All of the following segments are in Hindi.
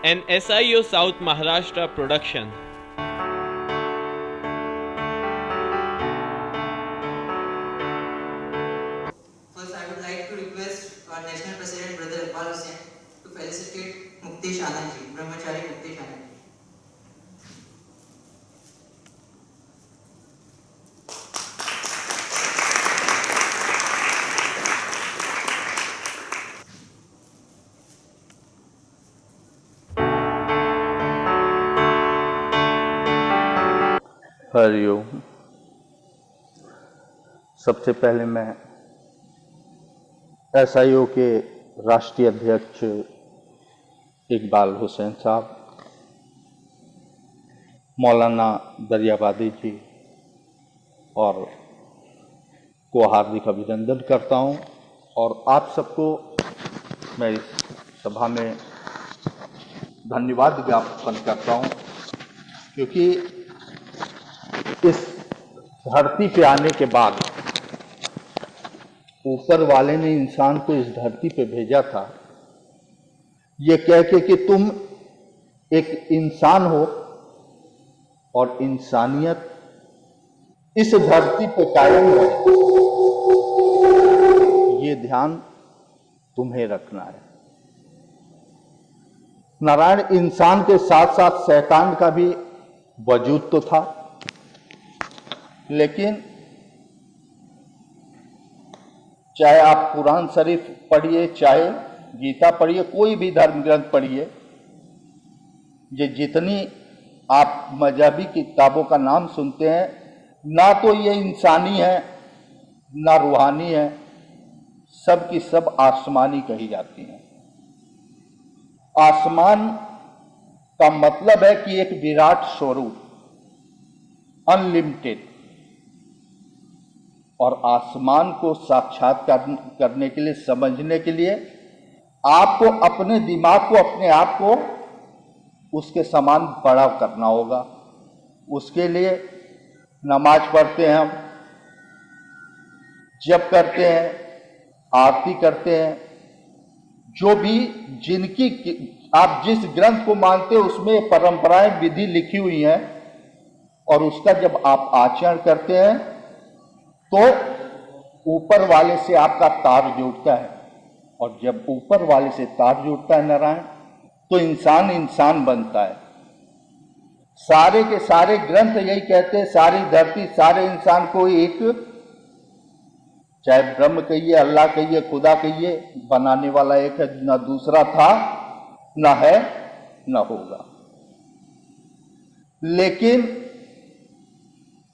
an SIO South Maharashtra production. First, I would like to request our National President, Brother Iqbal Hussain, to felicitate Muktesh Anand ji, Brahmachari Muktesh Anand ji. Hariom. सबसे पहले मैं SIO के राष्ट्रीय अध्यक्ष इकबाल हुसैन साहब, मौलाना दरियाबादी जी और को हार्दिक अभिनंदन करता हूं और आप सबको मैं इस सभा में धन्यवाद ज्ञापन करता हूं, क्योंकि इस धरती पे आने के बाद ऊपर वाले ने इंसान को इस धरती पे भेजा था ये कह के कि तुम एक इंसान हो और इंसानियत इस धरती पे कायम है, ये ध्यान तुम्हें रखना है। नारायण इंसान के साथ साथ शैतान का भी वजूद तो था, लेकिन चाहे आप कुरान शरीफ पढ़िए, चाहे गीता पढ़िए, कोई भी धर्म ग्रंथ पढ़िए, ये जितनी आप मजहबी किताबों का नाम सुनते हैं, ना तो ये इंसानी है ना रूहानी है, सब की सब आसमानी कही जाती हैं। आसमान का मतलब है कि एक विराट स्वरूप, अनलिमिटेड, और आसमान को साक्षात्कार करने के लिए, समझने के लिए आपको अपने दिमाग को, अपने आप को उसके समान बड़ा करना होगा। उसके लिए नमाज पढ़ते हैं, हम जप करते हैं, आरती करते हैं, जो भी जिनकी आप जिस ग्रंथ को मानते हो उसमें परंपराएं, विधि लिखी हुई हैं, और उसका जब आप आचरण करते हैं तो ऊपर वाले से आपका तार जुड़ता है, और जब ऊपर वाले से तार जुड़ता है नारायण, तो इंसान इंसान बनता है। सारे के सारे ग्रंथ यही कहते हैं, सारी धरती, सारे इंसान को एक, चाहे ब्रह्म कहिए, अल्लाह कहिए, खुदा कहिए, बनाने वाला एक है, ना दूसरा था, ना है, ना होगा। लेकिन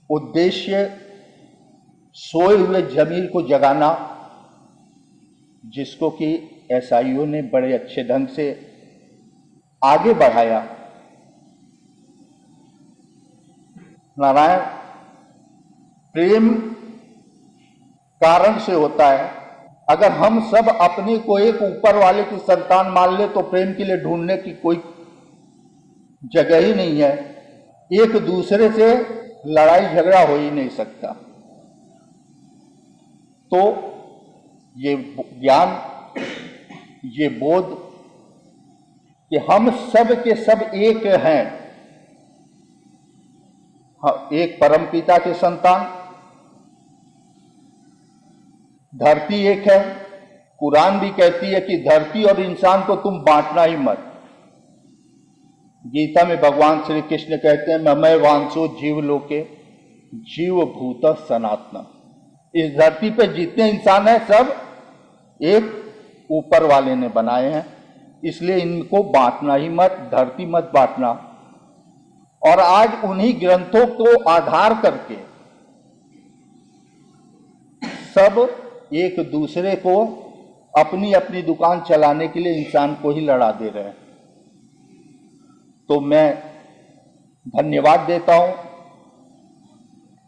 उद्देश्य सोए हुए जमीर को जगाना, जिसको कि SIO ने बड़े अच्छे ढंग से आगे बढ़ाया। नारायण, प्रेम कारण से होता है। अगर हम सब अपने को एक ऊपर वाले की संतान मान ले तो प्रेम के लिए ढूंढने की कोई जगह ही नहीं है। एक दूसरे से लड़ाई झगड़ा हो ही नहीं सकता। तो ये ज्ञान, ये बोध कि हम सब के सब एक हैं, एक परमपिता के संतान, धरती एक है। कुरान भी कहती है कि धरती और इंसान को तुम बांटना ही मत। गीता में भगवान श्री कृष्ण कहते हैं, ममय वांसो जीव लोके जीव भूत सनातन। इस धरती पे जितने इंसान हैं सब एक ऊपर वाले ने बनाए हैं, इसलिए इनको बांटना ही मत, धरती मत बांटना। और आज उन्हीं ग्रंथों को आधार करके सब एक दूसरे को अपनी अपनी दुकान चलाने के लिए इंसान को ही लड़ा दे रहे हैं। तो मैं धन्यवाद देता हूं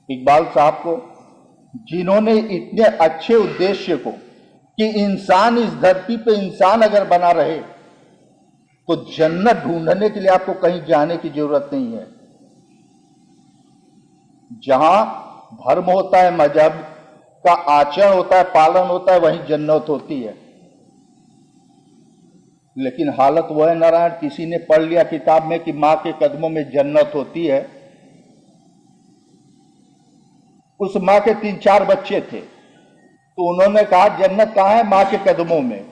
इकबाल साहब को, जिन्होंने इतने अच्छे उद्देश्य को, कि इंसान इस धरती पे इंसान अगर बना रहे तो जन्नत ढूंढने के लिए आपको कहीं जाने की जरूरत नहीं है। जहां धर्म होता है, मजहब का आचरण होता है, पालन होता है, वहीं जन्नत होती है। लेकिन हालत वो है नारायण, किसी ने पढ़ लिया किताब में कि माँ के कदमों में जन्नत होती है। उस माँ के 3-4 बच्चे थे, तो उन्होंने कहा जन्नत कहाँ है? माँ के कदमों में।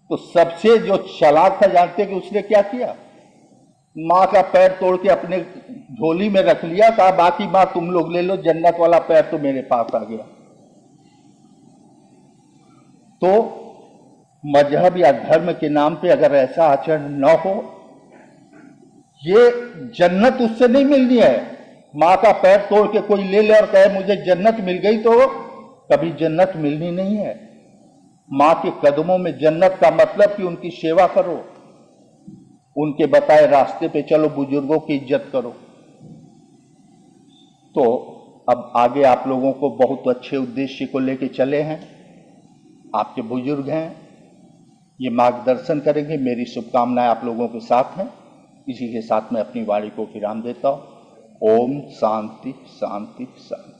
तो सबसे जो चालाक था, जानते कि उसने क्या किया? माँ का पैर तोड़ के अपने झोली में रख लिया, कहा बाकी माँ तुम लोग ले लो, जन्नत वाला पैर तो मेरे पास आ गया। तो मजहब या धर्म के नाम पे अगर ऐसा आचरण न हो, ये जन्नत उससे नहीं मिलनी है। माँ का पैर तोड़ के कोई ले ले और कहे मुझे जन्नत मिल गई, तो कभी जन्नत मिलनी नहीं है। माँ के कदमों में जन्नत का मतलब कि उनकी सेवा करो, उनके बताए रास्ते पे चलो, बुजुर्गों की इज्जत करो। तो अब आगे आप लोगों को बहुत अच्छे उद्देश्य को लेके चले हैं, आपके बुजुर्ग हैं, ये मार्गदर्शन करेंगे। मेरी शुभकामनाएं आप लोगों के साथ हैं। इसी के साथ मैं अपनी वाणी को विराम देता हूं। ओम शांति शांति शांति।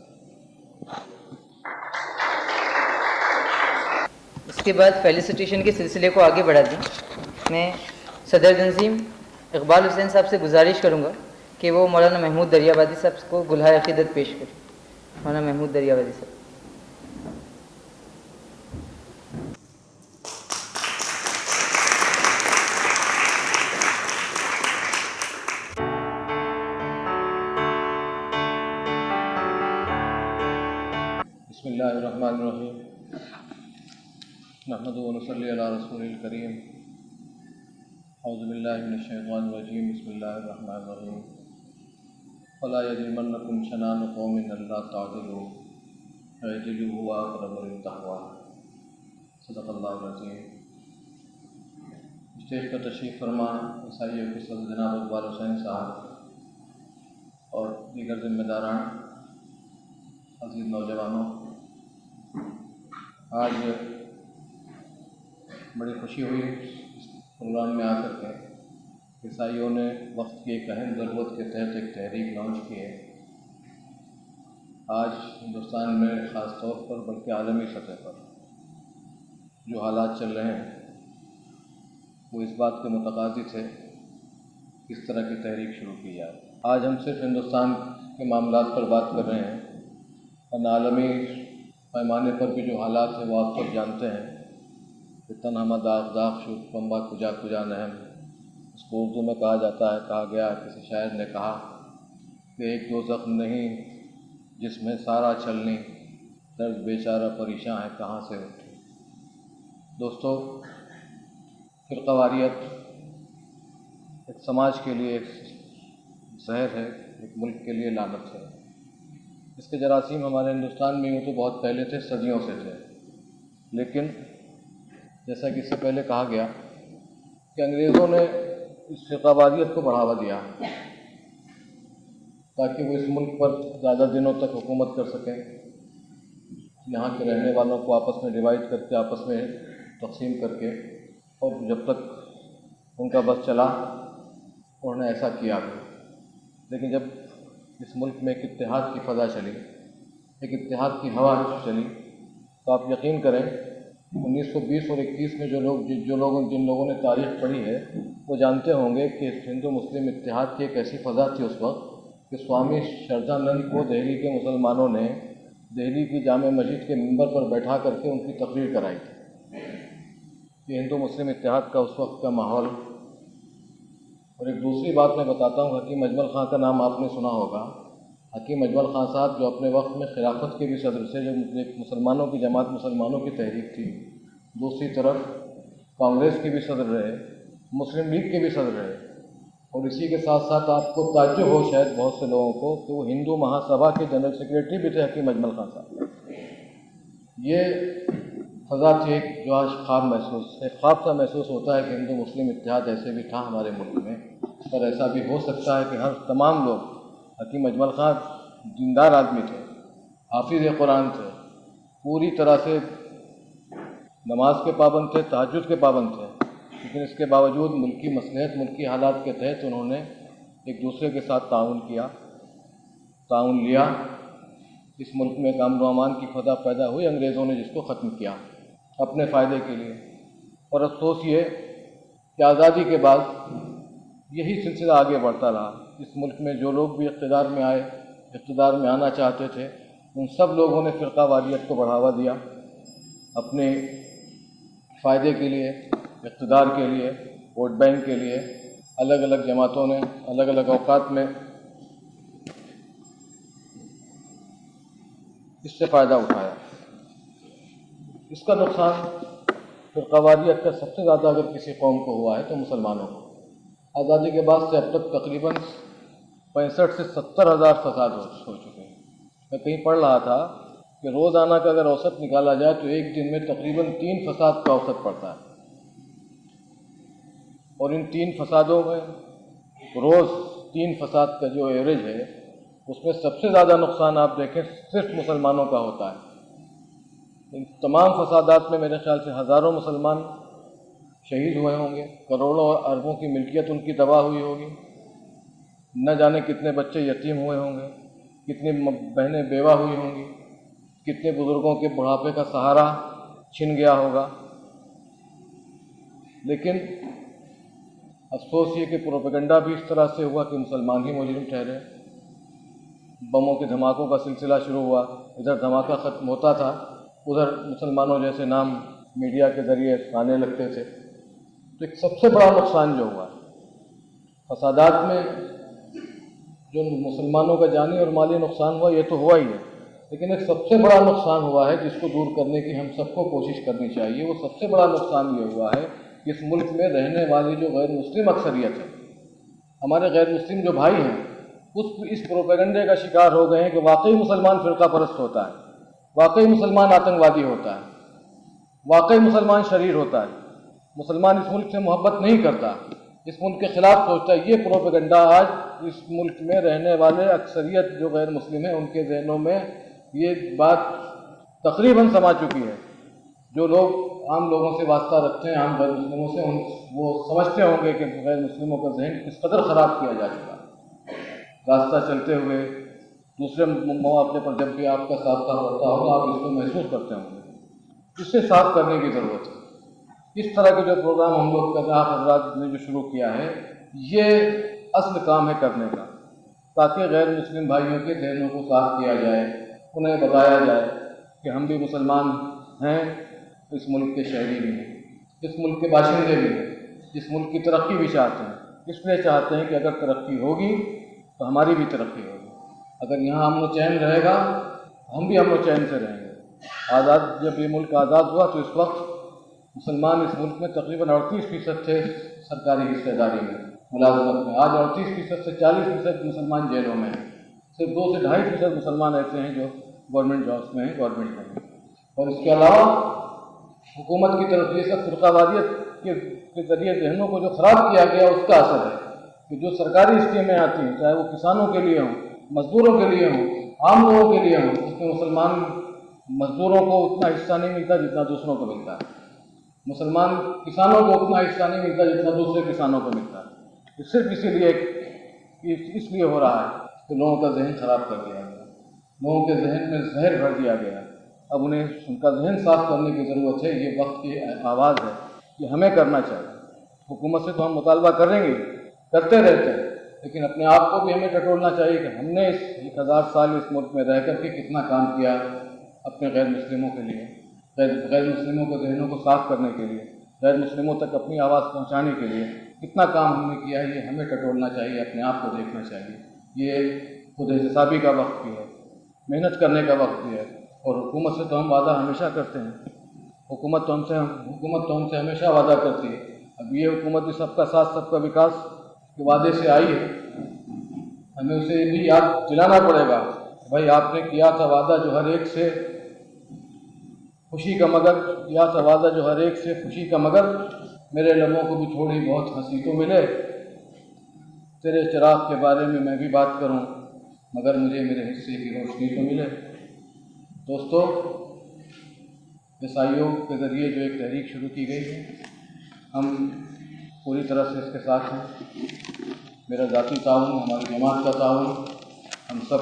इसके बाद फेलिसिटेशन के सिलसिले को आगे बढ़ा दें। मैं सदर तंजीम इकबाल हुसैन साहब से गुजारिश करूंगा कि वो मौलाना महमूद दरियाबादी साहब को गुलहाए अकीदत पेश करें। मौलाना महमूद दरियाबादी साहब। बिस्मिल्लाहिर्रहमानिर्रहीम। नहमदुहु व नसल्ली अला रसूलिल करीम। औज़ु बिल्लाहि मिनश शैतानिर रजीम। बिस्मिल्लाहिर्रहमानिर्रहीम। फला यजरिमन्नकुम शनानु कौमिन अल्ला तादिलू इअदिलू हुवा अक़रबु लित्तक़वा। सदक़ल्लाहुल अज़ीम। स्टेज पर तशरीफ़ फरमा ईसाई के सदर जनाब इकबाल हुसैन साहब और दीगर ज़िम्मेदारान, अज़ीज़ नौजवानों, आज बड़ी खुशी हुई इस प्रोग्राम में आकर के। ईसाइयों ने वक्त की एक अहम ज़रूरत के तहत एक तहरीक लॉन्च की है। आज हिंदुस्तान में ख़ास तौर पर बल्कि आलमी सतह पर जो हालात चल रहे हैं वो इस बात के मुतक़ाज़ी थे कि इस तरह की तहरीक शुरू की जाए। आज हम सिर्फ हिंदुस्तान के मामलात पर बात कर रहे हैं, और आलमी पैमाने पर भी जो हालात हैं वो आप सब जानते हैं कि तन्हमा दाग दाग शुद पम्बा कुजा कुजा नहम। इसको उर्दू में कहा जाता है, कहा गया, किसी शायर ने कहा कि एक दो ज़ख्म नहीं जिसमें सारा चलनी, दर्द बेचारा परेशान है कहाँ से उठे। दोस्तों, फ़िरक़ावारियत एक समाज के लिए एक जहर है, एक मुल्क के लिए लानत है। इसके जरासीम हमारे हिंदुस्तान में यूँ तो बहुत पहले थे, सदियों से थे, लेकिन जैसा कि इससे पहले कहा गया कि अंग्रेज़ों ने इस फ़िरक़ावारियत को बढ़ावा दिया ताकि वो इस मुल्क पर ज़्यादा दिनों तक हुकूमत कर सकें, यहाँ के रहने वालों को आपस में डिवाइड करके, आपस में तकसीम करके, और जब तक उनका बस चला उन्होंने ऐसा किया भी। लेकिन जब इस मुल्क में एक इत्तेहाद की फ़ज़ा चली, एक इत्तेहाद की हवा चली, तो आप यकीन करें 1920 और 21 में जिन लोगों ने तारीख़ पढ़ी है वो जानते होंगे कि हिंदू मुस्लिम इत्तेहाद की एक ऐसी फ़ज़ा थी उस वक्त कि स्वामी शारदानंद को दिल्ली के मुसलमानों ने दिल्ली की जामे मस्जिद के मिंबर पर बैठा करके उनकी तकरीर कराई थी। ये हिंदू मुस्लिम इत्तेहाद का उस वक्त का माहौल। और एक दूसरी बात मैं बताता हूँ, हकीम अजमल ख़ां का नाम आपने सुना होगा। हकीम अजमल ख़ां साहब जो अपने वक्त में खिलाफत के भी सदर थे, जो एक मुसलमानों की जमात मुसलमानों की तहरीक थी, दूसरी तरफ कांग्रेस के भी सदर रहे, मुस्लिम लीग के भी सदर रहे, और इसी के साथ साथ आपको ताज्जुब हो शायद बहुत से लोगों को कि वो हिंदू महासभा के जनरल सेक्रेटरी भी थे हकीम अजमल ख़ां साहब। ये फ़ज़ा थी जो आज ख्वाब सा महसूस होता है कि हिंदू मुस्लिम इत्तेहाद ऐसे भी था हमारे मुल्क में, और ऐसा भी हो सकता है कि हर तमाम लोग, हकीम अजमल ख़ां दीनदार आदमी थे, हाफिज़ कुरान थे, पूरी तरह से नमाज के पाबंद थे, तहज्जुद के पाबंद थे, लेकिन इसके बावजूद मुल्की मसलहत, मुल्की हालात के तहत उन्होंने एक दूसरे के साथ ताउन लिया। इस मुल्क में अमन व अमान की फ़ज़ा पैदा हुई, अंग्रेज़ों ने जिसको ख़त्म किया अपने फ़ायदे के लिए। और अफसोस ये कि आज़ादी के बाद यही सिलसिला आगे बढ़ता रहा। इस मुल्क में जो लोग भी इक़्तिदार में आए, इक़्तिदार में आना चाहते थे, उन सब लोगों ने फ़िरक़ावारियत को बढ़ावा दिया अपने फ़ायदे के लिए, इक़्तिदार के लिए, वोट बैंक के लिए। अलग अलग जमातों ने अलग अलग औक़ात में इससे फ़ायदा उठाया। इसका नुकसान फ़िरक़ावारियत का सबसे ज़्यादा अगर किसी कौम को हुआ है तो मुसलमानों को। आज़ादी के बाद से अब तक तकरीबन 65 से 70 हज़ार फसाद हो चुके हैं। मैं कहीं पढ़ रहा था कि रोज़ाना का अगर औसत निकाला जाए तो एक दिन में तकरीबन 3 फसाद का औसत पड़ता है, और इन 3 फसादों में रोज़ 3 फसाद का जो एवरेज है उसमें सबसे ज़्यादा नुकसान आप देखें सिर्फ मुसलमानों का होता है। इन तमाम फसादात में मेरे ख्याल से हज़ारों मुसलमान शहीद हुए होंगे, करोड़ों और अरबों की मिल्कियत उनकी तबाह हुई होगी, न जाने कितने बच्चे यतीम हुए होंगे, कितनी बहनें बेवा हुई होंगी, कितने बुज़ुर्गों के बुढ़ापे का सहारा छिन गया होगा। लेकिन अफसोस ये कि प्रोपेगेंडा भी इस तरह से हुआ कि मुसलमान ही मुजरिम ठहरे। बमों के धमाकों का सिलसिला शुरू हुआ, इधर धमाका ख़त्म होता था, उधर मुसलमानों जैसे नाम मीडिया के ज़रिए आने लगते थे। तो एक सबसे बड़ा नुकसान जो हुआ फसादात में, जो मुसलमानों का जानी और माली नुकसान हुआ, ये तो हुआ ही है, लेकिन एक सबसे बड़ा नुकसान हुआ है जिसको दूर करने की हम सबको कोशिश करनी चाहिए। वो सबसे बड़ा नुकसान ये हुआ है कि इस मुल्क में रहने वाली जो गैर मुस्लिम अक्सरियत है, हमारे गैर मुस्लिम जो भाई हैं, इस प्रोपेगेंडे का शिकार हो गए हैं कि वाकई मुसलमान फ़िरका परस्त होता है, वाकई मुसलमान आतंकवादी होता है, वाकई मुसलमान शरीर होता है, मुसलमान इस मुल्क से मोहब्बत नहीं करता, इस मुल्क के ख़िलाफ़ सोचता है। ये प्रोपेगेंडा आज इस मुल्क में रहने वाले अक्सरियत जो गैर मुस्लिम हैं उनके जहनों में ये बात तकरीबन समा चुकी है। जो लोग आम लोगों से वास्ता रखते हैं, आम गैर मुस्लिमों से, वो समझते होंगे कि गैर मुस्लिमों का जहन किस कदर ख़राब किया जा चुका है। रास्ता चलते हुए दूसरे मौके पर जब भी आपका साबका होता होगा आप इसको महसूस करते होंगे। इसे साफ करने की ज़रूरत है। इस तरह के जो प्रोग्राम हम लोग कर रहा हजरात ने जो शुरू किया है, ये असल काम है करने का, ताकि गैर मुस्लिम भाइयों के जहनों को साफ किया जाए, उन्हें बताया जाए कि हम भी मुसलमान हैं, इस मुल्क के शहरी भी हैं, इस मुल्क के बाशिंदे भी हैं, इस मुल्क की तरक्की भी चाहते हैं। इसलिए चाहते हैं कि अगर तरक्की होगी तो हमारी भी तरक्की होगी। अगर यहाँ अमन चैन रहेगा तो हम भी अमन चैन से रहेंगे। जब ये मुल्क आज़ाद हुआ तो इस वक्त मुसलमान इस मुल्क में तकरीबन 38% थे सरकारी हिस्सेदारी में, मुलाजमत में। आज 38% से 40% मुसलमान जेलों में हैं। सिर्फ 2 से 2.5% मुसलमान ऐसे हैं जो गवर्नमेंट जॉब्स में हैं, गवर्नमेंट में। और इसके अलावा हुकूमत की तरफ ये सब फ़िरक़ावारियत के ज़रिए जहनों को जो ख़राब किया गया उसका असर है कि जो सरकारी स्कीमें आती हैं, चाहे वो किसानों के लिए हों, मज़दूरों के लिए हों, आम लोगों के लिए हों, उसमें मुसलमान मज़दूरों को उतना हिस्सा नहीं मिलता जितना दूसरों को मिलता है, मुसलमान किसानों को उतना हिस्सा नहीं मिलता जितना दूसरे किसानों को मिलता है। तो सिर्फ इसलिए हो रहा है कि लोगों का जहन ख़राब कर दिया गया, लोगों के जहन में जहर भर दिया गया। अब उन्हें उनका जहन साफ करने की ज़रूरत है। ये वक्त की आवाज़ है कि हमें करना चाहिए। हुकूमत से तो हम मुतालबा करेंगे, करते रहते हैं, लेकिन अपने आप को भी हमें टटोलना चाहिए कि हमने इस 1000 साल इस मुल्क में रह कर के कितना काम किया अपने गैर मुस्लिमों के लिए, गैर मुस्लिमों के जहनों को साफ करने के लिए, गैर मुस्लिमों तक अपनी आवाज़ पहुँचाने के लिए कितना काम हमने किया है। ये हमें टटोलना चाहिए, अपने आप को देखना चाहिए। ये खुद हिसाबी का वक्त भी है, मेहनत करने का वक्त भी है। और हुकूमत से तो हम वादा हमेशा करते हैं, हुकूमत तो हमसे हमेशा वादा करती है। अब ये हुकूमत भी सबका साथ सबका विकास के वादे से आई है, हमें उसे भी याद दिलाना पड़ेगा। भाई आपने किया था वादा जो हर एक से खुशी का मगर, किया था वादा जो हर एक से खुशी का मगर, मेरे लबों को भी थोड़ी बहुत हंसी तो मिले, तेरे चिराग के बारे में मैं भी बात करूं, मगर मुझे मेरे हिस्से की रोशनी तो मिले। दोस्तों, इस आयोग के ज़रिए जो एक तहरीक शुरू की गई है, हम पूरी तरह से इसके साथ हैं। मेरा ज़ाती ताउन, हमारी जमात का ताउन, हम सब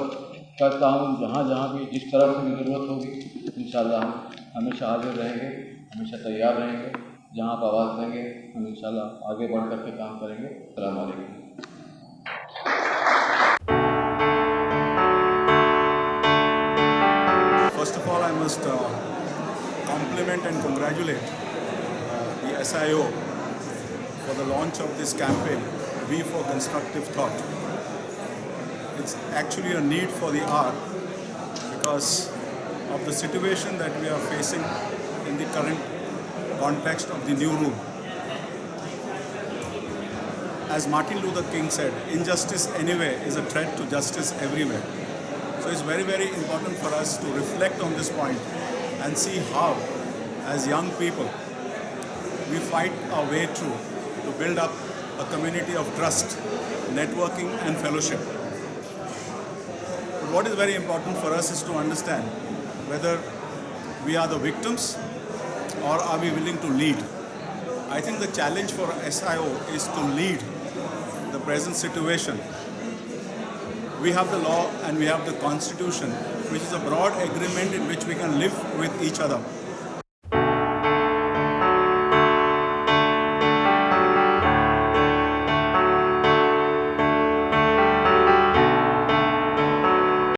का ताउन जहाँ जहाँ भी जिस तरह से भी ज़रूरत होगी इंशाअल्लाह हम हमेशा हाजिर रहेंगे, हमेशा तैयार रहेंगे। जहाँ आप आवाज़ देंगे हम इंशाल्लाह आगे बढ़ कर के काम करेंगे। अस्सलाम वालेकुम। First of all, I must compliment and congratulate the SIO for the launch of this campaign, V for Constructive Thought. It's actually a need for the hour because of the situation that we are facing in the current context of the new rule. As Martin Luther King said, injustice anywhere is a threat to justice everywhere. So it's very, very important for us to reflect on this point and see how, as young people, we fight our way through to build up a community of trust, networking and fellowship. But what is very important for us is to understand whether we are the victims or are we willing to lead. I think the challenge for SIO is to lead the present situation. We have the law and we have the constitution, which is a broad agreement in which we can live with each other.